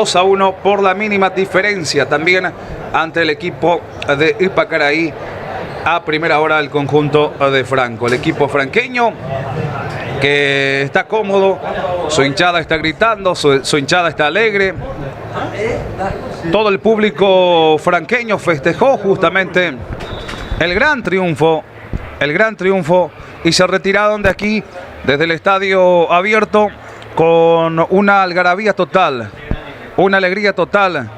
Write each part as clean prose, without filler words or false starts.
2-1 por la mínima diferencia también ante el equipo de Ipacaraí a primera hora del conjunto de Franco. El equipo franqueño que está cómodo, su hinchada está gritando, su hinchada está alegre. Todo el público franqueño festejó justamente el gran triunfo y se retiraron de aquí desde el estadio abierto con una algarabía total, una alegría total.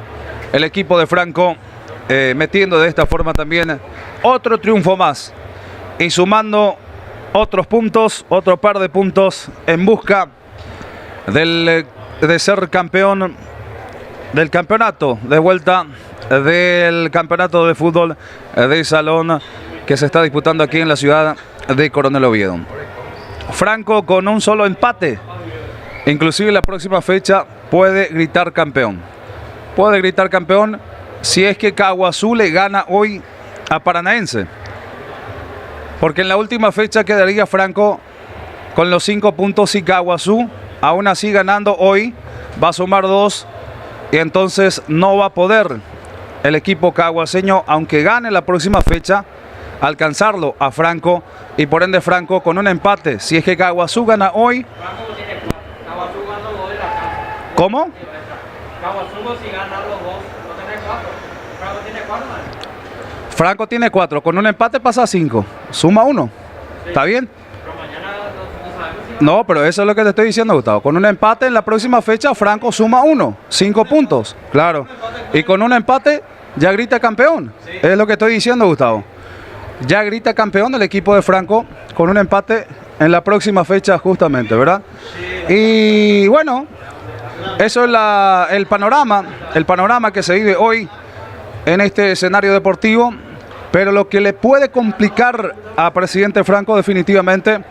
El equipo de Franco metiendo de esta forma también otro triunfo más y sumando otros puntos, otro par de puntos en busca de ser campeón del campeonato, de vuelta del campeonato de fútbol de salón que se está disputando aquí en la ciudad de Coronel Oviedo. Franco con un solo empate, inclusive la próxima fecha puede gritar campeón. Puede gritar campeón si es que Caguazú le gana hoy a Paranaense. Porque en la última fecha quedaría Franco con los 5 puntos y Caguazú, aún así ganando hoy, va a sumar 2 y entonces no va a poder el equipo caguaseño, aunque gane la próxima fecha, alcanzarlo a Franco y por ende Franco con un empate. Si es que Caguazú gana hoy. ¿Cómo? Franco tiene 4, con un empate pasa a 5, suma 1, ¿está bien? No, pero eso es lo que te estoy diciendo, Gustavo. Con un empate en la próxima fecha, Franco suma 1, 5 puntos, claro. Y con un empate ya grita campeón, es lo que estoy diciendo, Gustavo. Ya grita campeón el equipo de Franco con un empate en la próxima fecha justamente, ¿verdad? Y bueno, eso es el panorama que se vive hoy en este escenario deportivo, pero lo que le puede complicar a presidente Franco definitivamente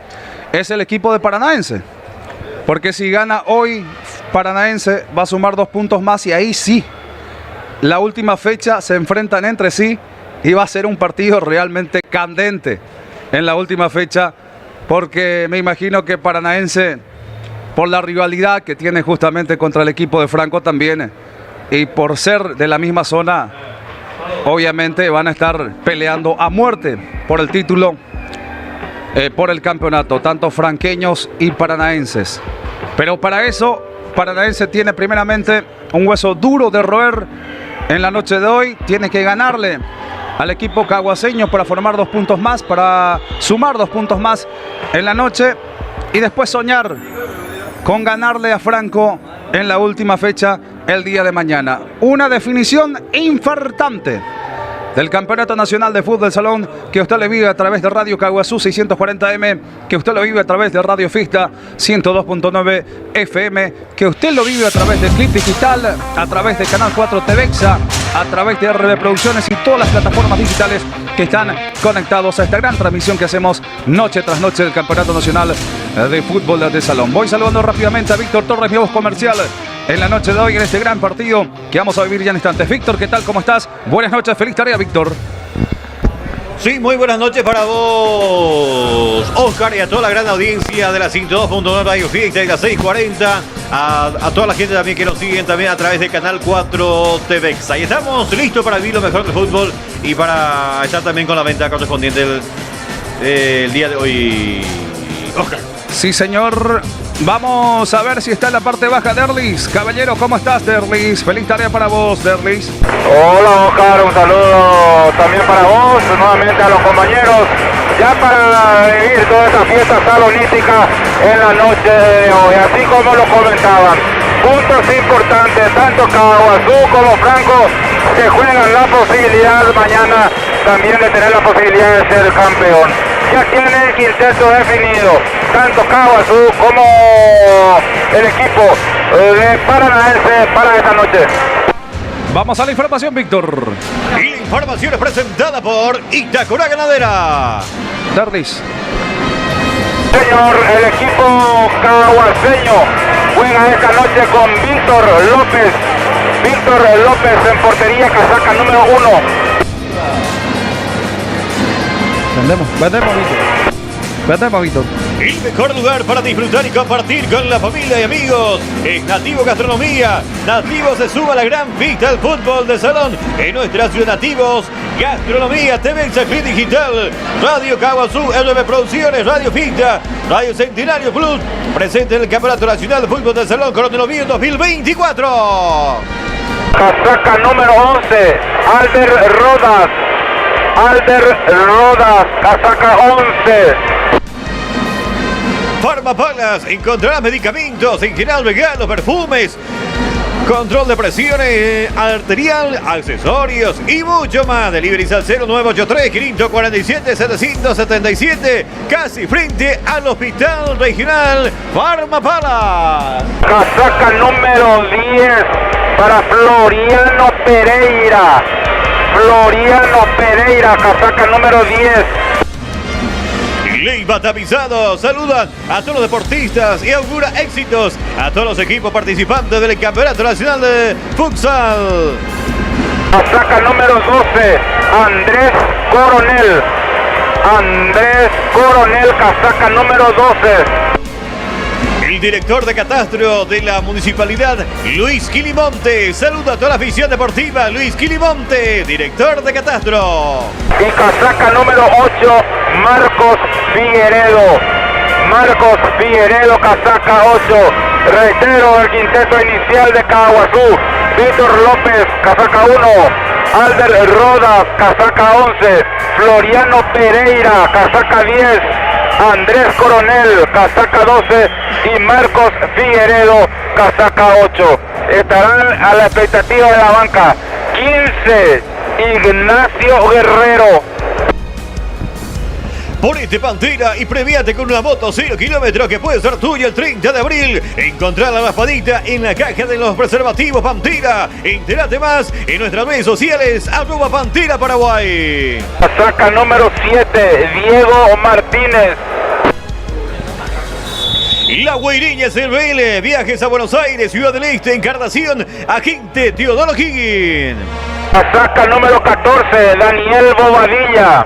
es el equipo de Paranaense, porque si gana hoy Paranaense va a sumar 2 puntos más y ahí sí, la última fecha se enfrentan entre sí y va a ser un partido realmente candente en la última fecha, porque me imagino que Paranaense, por la rivalidad que tiene justamente contra el equipo de Franco también, y por ser de la misma zona, obviamente van a estar peleando a muerte por el título, por el campeonato, tanto franqueños y paranaenses. Pero para eso, Paranaense tiene primeramente un hueso duro de roer en la noche de hoy. Tiene que ganarle al equipo caguaseño para formar 2 puntos más, para sumar 2 puntos más en la noche y después soñar con ganarle a Franco en la última fecha el día de mañana. Una definición infartante del Campeonato Nacional de Fútbol Salón que usted le vive a través de Radio Caguazú 640M, que usted lo vive a través de Radio Fista 102.9 FM, que usted lo vive a través de Clip Digital, a través de Canal 4 TVEXA, a través de RB Producciones y todas las plataformas digitales que están conectados a esta gran transmisión que hacemos noche tras noche del Campeonato Nacional de Fútbol de Salón. Voy saludando rápidamente a Víctor Torres, mi voz comercial, en la noche de hoy en este gran partido que vamos a vivir ya en instantes. Víctor, ¿qué tal? ¿Cómo estás? Buenas noches, feliz tarea, Víctor. Sí, muy buenas noches para vos, Oscar, y a toda la gran audiencia de la 102.9 Radio Fiesta y la 640, a toda la gente también que nos siguen también a través de Canal 4 TVEXA. Y estamos listos para vivir lo mejor del fútbol y para estar también con la venta correspondiente el día de hoy, Oscar. Sí, señor. Vamos a ver si está en la parte baja Derlis. Caballero, ¿cómo estás, Derlis? Feliz tarea para vos, Derlis. Hola, Oscar, un saludo también para vos, nuevamente a los compañeros, ya para vivir toda esta fiesta salonística en la noche de hoy, así como lo comentaban. Puntos importantes, tanto Caguazú como Franco se juegan la posibilidad mañana también de tener la posibilidad de ser campeón. Ya tiene el quinteto definido, tanto Caguazú como el equipo de Paranaense para esta noche. Vamos a la información, Víctor. Y la información es presentada por Itacura Ganadera. Derlis. Señor, el equipo caguaseño juega esta noche con Víctor López. Víctor López en portería, casaca número 1. Vendemos, Víctor. Espérate, papito. El mejor lugar para disfrutar y compartir con la familia y amigos es Nativo Gastronomía. Nativo se suma a la gran fiesta del fútbol de salón en nuestra ciudad. Nativos Gastronomía, TV Club Digital, Radio Caguazú, LB Producciones, Radio Fiesta, Radio Centenario Plus, presente en el Campeonato Nacional de Fútbol de Salón Coronel Oviedo 2024. Casaca número 11, Alder Rodas. Alder Rodas, casaca 11. Farmapalas, encontrarás medicamentos en general, regalos, perfumes, control de presión arterial, accesorios y mucho más. Delivery al 0983 547 777, casi frente al Hospital Regional Farmapalas. Casaca número 10 para Floriano Pereira. Floriano Pereira, casaca número 10. Leiva Tapizado saludan a todos los deportistas y augura éxitos a todos los equipos participantes del Campeonato Nacional de Futsal. Casaca número 12, Andrés Coronel. Andrés Coronel, casaca número 12. El director de catastro de la municipalidad, Luis Quilimonte, saluda a toda la afición deportiva. Luis Quilimonte, director de catastro. Y casaca número 8, Marcos Figueredo. Marcos Figueredo, casaca 8. Reitero el quinteto inicial de Caguazú. Víctor López, casaca 1. Alder Rodas, casaca 11. Floriano Pereira, casaca 10. Andrés Coronel, casaca 12. Y Marcos Figueredo, casaca 8. Estarán a la expectativa de la banca. 15, Ignacio Guerrero. Ponete Pantera y premiate con una moto 0 kilómetros que puede ser tuya el 30 de abril. Encontrá la raspadita en la caja de los preservativos Pantera. Entérate más en nuestras redes sociales, @Pantera Paraguay. Casaca número 7, Diego Martínez. La Guairiña SRL, viajes a Buenos Aires, Ciudad del Este, encarnación, agente Teodoro Higgin. Casaca número 14, Daniel Bobadilla.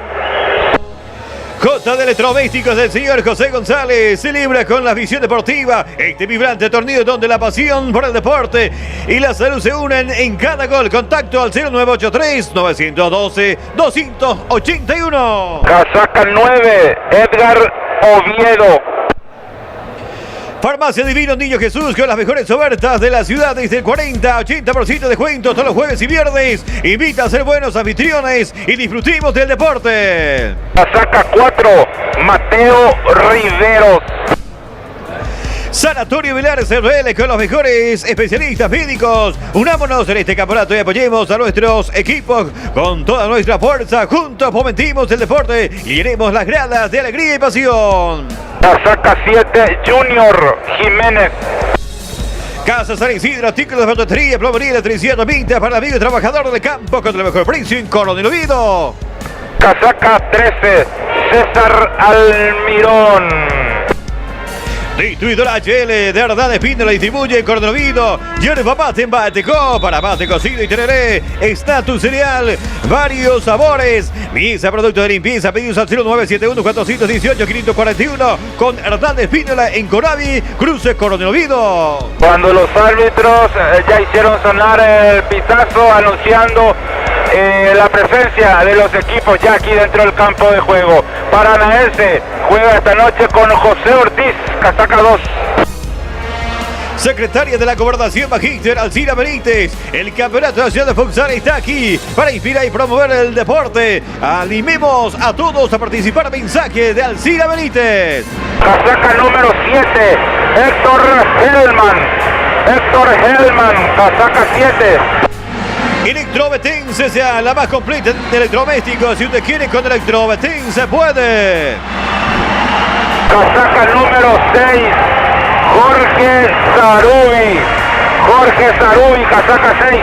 J de Electrodomésticos del señor José González celebra con la visión deportiva este vibrante torneo donde la pasión por el deporte y la salud se unen en cada gol. Contacto al 0983 912 281. Casaca 9, Edgar Oviedo. Farmacia Divino Niño Jesús con las mejores ofertas de la ciudad desde el 40-80% de descuento todos los jueves y viernes. Invita a ser buenos anfitriones y disfrutemos del deporte. Casaca 4, Mateo Riveros. Sanatorio Vilar CRL con los mejores especialistas médicos. Unámonos en este campeonato y apoyemos a nuestros equipos con toda nuestra fuerza. Juntos fomentemos el deporte y llenemos las gradas de alegría y pasión. Casaca 7, Junior Jiménez. Casa San Isidro, artículos de ferretería, plomería, electricidad, pinta para el amigo y trabajador del campo con el mejor precio en Coronel Oviedo. Casaca 13, César Almirón. Distribuidor HL de Verdad Espínola distribuye en Coronel Oviedo. Yerba mate en Bateco para mate cocido y tereré. Estatus cereal, varios sabores. Misa producto de limpieza. Pedidos al 0971 418 541 con Hernández Espínola en Corabi, Cruce Coronel Oviedo. Cuando los árbitros ya hicieron sonar el pitazo anunciando la presencia de los equipos ya aquí dentro del campo de juego. Paranaense juega esta noche con José Ortiz, casaca 2. Secretaria de la Gobernación Magíster Alcira Benítez. El Campeonato Nacional de Futsal está aquí para inspirar y promover el deporte. Animemos a todos a participar. Mensaje de Alcira Benítez. Casaca número 7, Héctor Hellman. Héctor Hellman, casaca 7. Electrobetense sea la más completa de electrodomésticos. Si usted quiere con Electrobetense puede. Casaca número 6, Jorge Sarubi. Jorge Sarubi, casaca 6.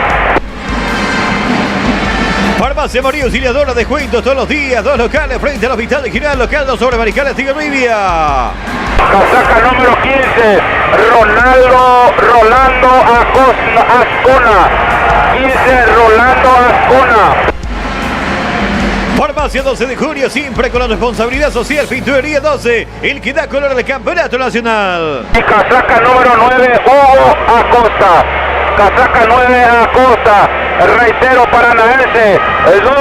Farmacia María Auxiliadora, descuentos todos los días. 2 locales frente al Hospital Regional Local 2 sobre Maricales, Estigarribia. Casaca número 15, Rolando Ascona. 15, Rolando Ascona. Farmacia 12 de junio, siempre con la responsabilidad social. Pinturería 12, el que da color al campeonato nacional. Y casaca número 9, Hugo Acosta. Casaca 9, Acosta. Reitero, Paranaense. 2,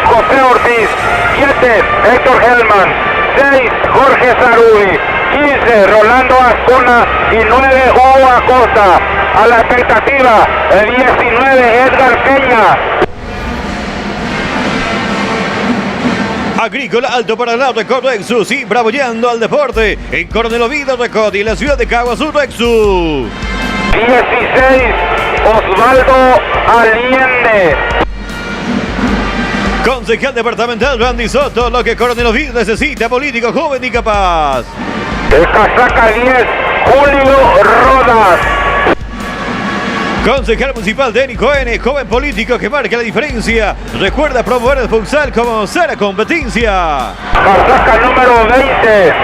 José Ortiz. 7, Héctor Helman. 6, Jorge Sarubi. 15, Rolando Ascona. Y 9, Hugo Acosta. A la expectativa, 19, Edgar Peña. Agrícola Alto Paraná, Record Rexus, siempre apoyando al deporte. En Coronel Oviedo, Record y en la ciudad de Caguazú, Rexus. 16, Osvaldo Allende. Concejal departamental Randy Soto, lo que Coronel Oviedo necesita, político joven y capaz. Casaca 10, Julio Rodas. Concejal municipal Denny Cohen, joven político que marca la diferencia. Recuerda promover el futsal como sana competencia. Casaca número 20,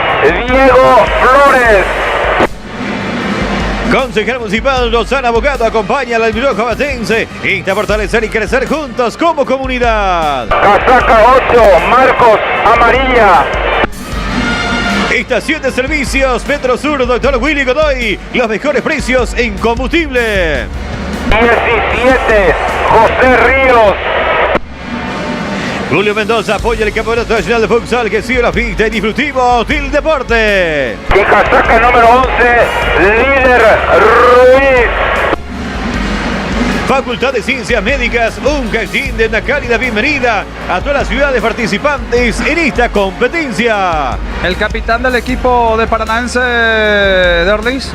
Diego Flores. Concejal municipal Rosana Abogado acompaña al albirrojo abatense. Insta a fortalecer y crecer juntos como comunidad. Casaca 8, Marcos Amarilla. Estación de servicios Petro Sur, Dr. Willy Godoy. Los mejores precios en combustible. 17, José Ríos. Julio Mendoza apoya el Campeonato Nacional de Futsal que sigue la fiesta y disfrutivo del deporte. Y casaca número 11, Líder Ruiz. Facultad de Ciencias Médicas, un casting de una cálida bienvenida a todas las ciudades participantes en esta competencia. El capitán del equipo de Paranaense, Derlis.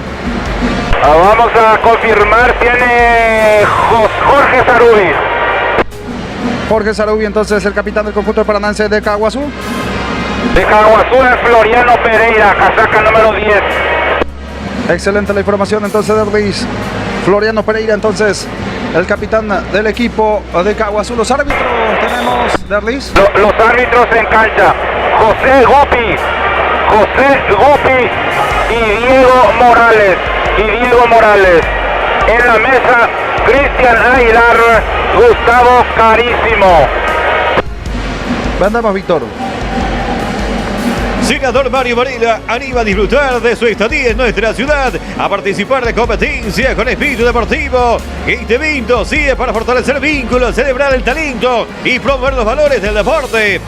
Vamos a confirmar, tiene Jorge Sarubi. Jorge Sarubi, entonces el capitán del conjunto de Paranaense de Caguazú. De Caguazú es Floriano Pereira, casaca número 10. Excelente la información entonces de Derlis. Floriano Pereira, entonces el capitán del equipo de Caguazú. Los árbitros tenemos, Derlis. Los árbitros en cancha, José Gopi y Diego Morales. En la mesa, Cristian Aguilar, Gustavo Carísimo. Vendemos, Víctor. Senador Mario Varela anima a disfrutar de su estadía en nuestra ciudad, a participar de competencia con espíritu deportivo. Este evento sigue para fortalecer vínculos, celebrar el talento y promover los valores del deporte.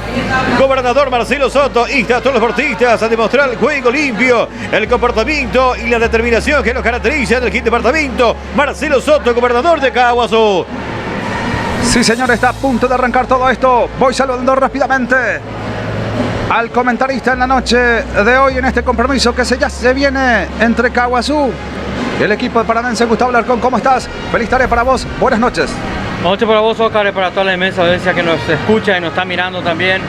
Gobernador Marcelo Soto insta a todos los deportistas a demostrar el juego limpio, el comportamiento y la determinación que nos caracteriza en el quinto departamento. Marcelo Soto, gobernador de Caguazú. Sí, señor, está a punto de arrancar todo esto. Voy saludando rápidamente al comentarista en la noche de hoy en este compromiso que ya se viene entre Caguazú y el equipo de Paranaense. Gustavo Alarcón, ¿cómo estás? Feliz tarde para vos, buenas noches. Buenas noches para vos, Oscar, y para toda la inmensa audiencia que nos escucha y nos está mirando también.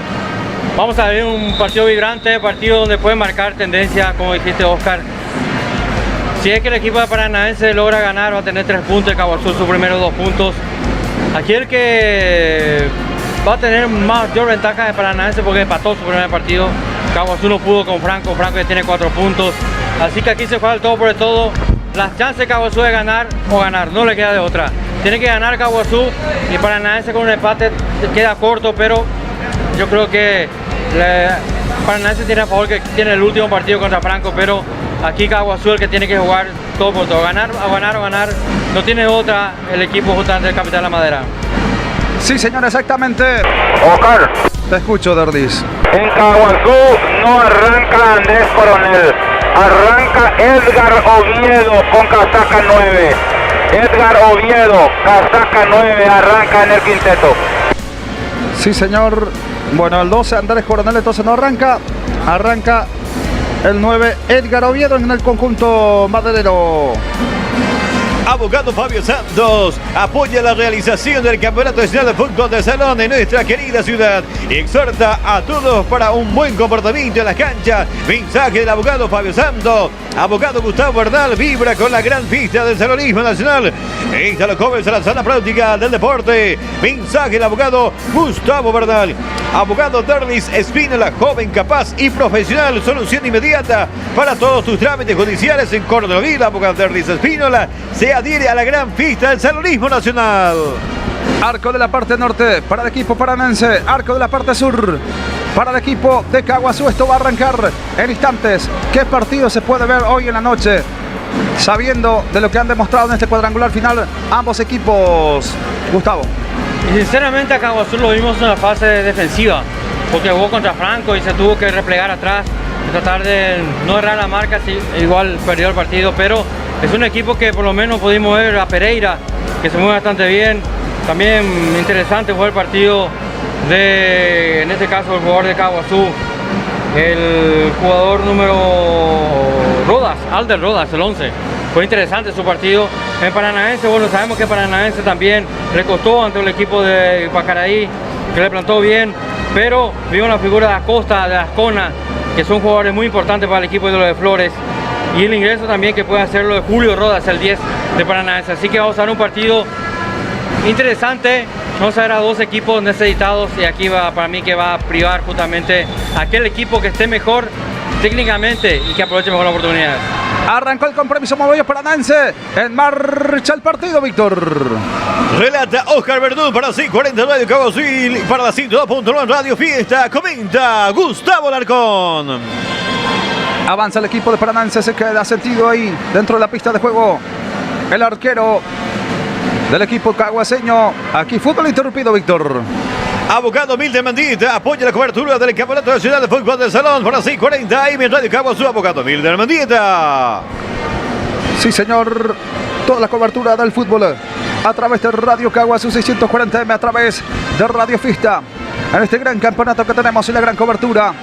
Vamos a ver un partido vibrante, partido donde puede marcar tendencia, como dijiste, Oscar. Si es que el equipo de Paranaense logra ganar, va a tener 3 puntos, de Caguazú sus primeros 2 puntos. Aquí el que va a tener mayor ventaja de Paranaense porque empató su primer partido. Caguazú no pudo con Franco que tiene 4 puntos. Así que aquí se juega el todo por el todo. Las chances de Caguazú de ganar o ganar, no le queda de otra. Tiene que ganar Caguazú y Paranaense con un empate queda corto, pero yo creo que Paranaense tiene a favor que tiene el último partido contra Franco, pero aquí Caguazú el que tiene que jugar todo por todo. Ganar o ganar, no tiene otra el equipo justamente del Capital de la Madera. Sí, señor, exactamente. Oscar, Te escucho, Derlis. en Caguazú no arranca Andrés Coronel, arranca Edgar Oviedo con casaca 9. Edgar Oviedo, casaca 9, arranca en el quinteto. Sí, señor. Bueno, el 12, Andrés Coronel, entonces no arranca. Arranca el 9, Edgar Oviedo en el conjunto maderero. Abogado Fabio Santos apoya la realización del Campeonato Nacional de Fútbol de Salón en nuestra querida ciudad y exhorta a todos para un buen comportamiento en las canchas. Mensaje del abogado Fabio Santos. Abogado Gustavo Bernal vibra con la gran fiesta del salonismo nacional. Insta a los jóvenes a la sana práctica del deporte. Mensaje del abogado Gustavo Bernal. Abogado Derlis Espínola, joven, capaz y profesional. Solución inmediata para todos tus trámites judiciales en Coronel. Abogado Derlis Espínola se adhiere a la gran fiesta del salonismo nacional. Arco de la parte norte para el equipo paranense. Arco de la parte sur para el equipo de Caaguazú. Esto va a arrancar en instantes. ¿Qué partido se puede ver hoy en la noche? Sabiendo de lo que han demostrado en este cuadrangular final ambos equipos. Gustavo. Y sinceramente a Caaguazú lo vimos en la fase defensiva, porque jugó contra Franco y se tuvo que replegar atrás, tratar de no errar la marca, igual perdió el partido, pero es un equipo que por lo menos pudimos ver a Pereira, que se mueve bastante bien. También interesante fue el partido de, en este caso, el jugador de Caaguazú, el jugador número Rodas, Alder Rodas, el 11. Fue interesante su partido. En Paranaense, bueno, sabemos que Paranaense también le costó ante el equipo de Pacaraí, que le plantó bien, pero vimos la figura de Acosta, de Ascona, que son jugadores muy importantes para el equipo de los de Flores, y el ingreso también que puede hacerlo de Julio Rodas, el 10 de Paranaense. Así que vamos a ver un partido interesante. Vamos a ver a dos equipos necesitados, y aquí va, para mí, que va a privar justamente a aquel equipo que esté mejor técnicamente y que aproveche mejor la oportunidad. Arrancó el compromiso Movillo Paranense. En marcha el partido, Víctor. Relata Oscar Verdún para 640 Radio Caaguazú y para la 102.9 Radio Fiesta. Comenta Gustavo Larcón. Avanza el equipo de Paranense, se queda sentido ahí dentro de la pista de juego. El arquero del equipo caguaseño. Aquí fútbol interrumpido, Víctor. Abogado Milton Mendita apoya la cobertura del Campeonato Nacional de Fútbol del Salón para 640 y Radio Caaguazú. Abogado Milton Mendita. Sí, señor. Toda la cobertura del fútbol a través de Radio Caaguazú 640M, a través de Radio Fiesta. En este gran campeonato que tenemos y la gran cobertura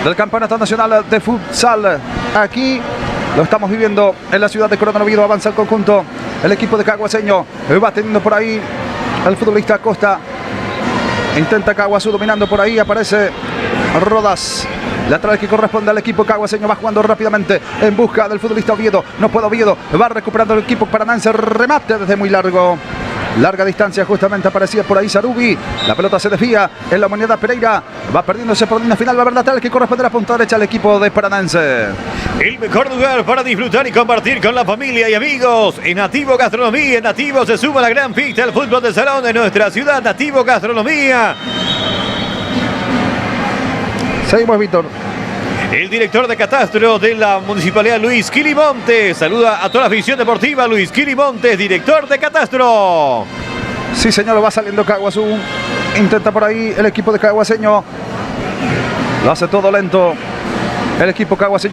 del Campeonato Nacional de Futsal. Aquí lo estamos viviendo en la ciudad de Coronel Oviedo. Avanza el conjunto. El equipo de Caaguaseño va teniendo por ahí el futbolista Acosta. Intenta Caaguazú dominando por ahí. Aparece Rodas. Lateral que corresponde al equipo caguaseño. Va jugando rápidamente en busca del futbolista Oviedo. No puede Oviedo. Va recuperando el equipo paranense. Remate desde muy largo. Larga distancia, justamente aparecía por ahí Sarubi. La pelota se desvía en la moneda. Pereira va perdiéndose por línea final. Va a haber lateral que corresponde a la punta derecha al equipo de Paranense. El mejor lugar para disfrutar y compartir con la familia y amigos. En Nativo Gastronomía. En Nativo se suma la gran fiesta del fútbol del salón de nuestra ciudad. Nativo Gastronomía. Seguimos, Víctor. El director de catastro de la municipalidad, Luis Quilimontes. Saluda a toda la afición deportiva. Luis Quilimontes, director de catastro. Sí, señor, va saliendo Caaguazú. Intenta por ahí el equipo de caguaseño. Lo hace todo lento el equipo caguaseño.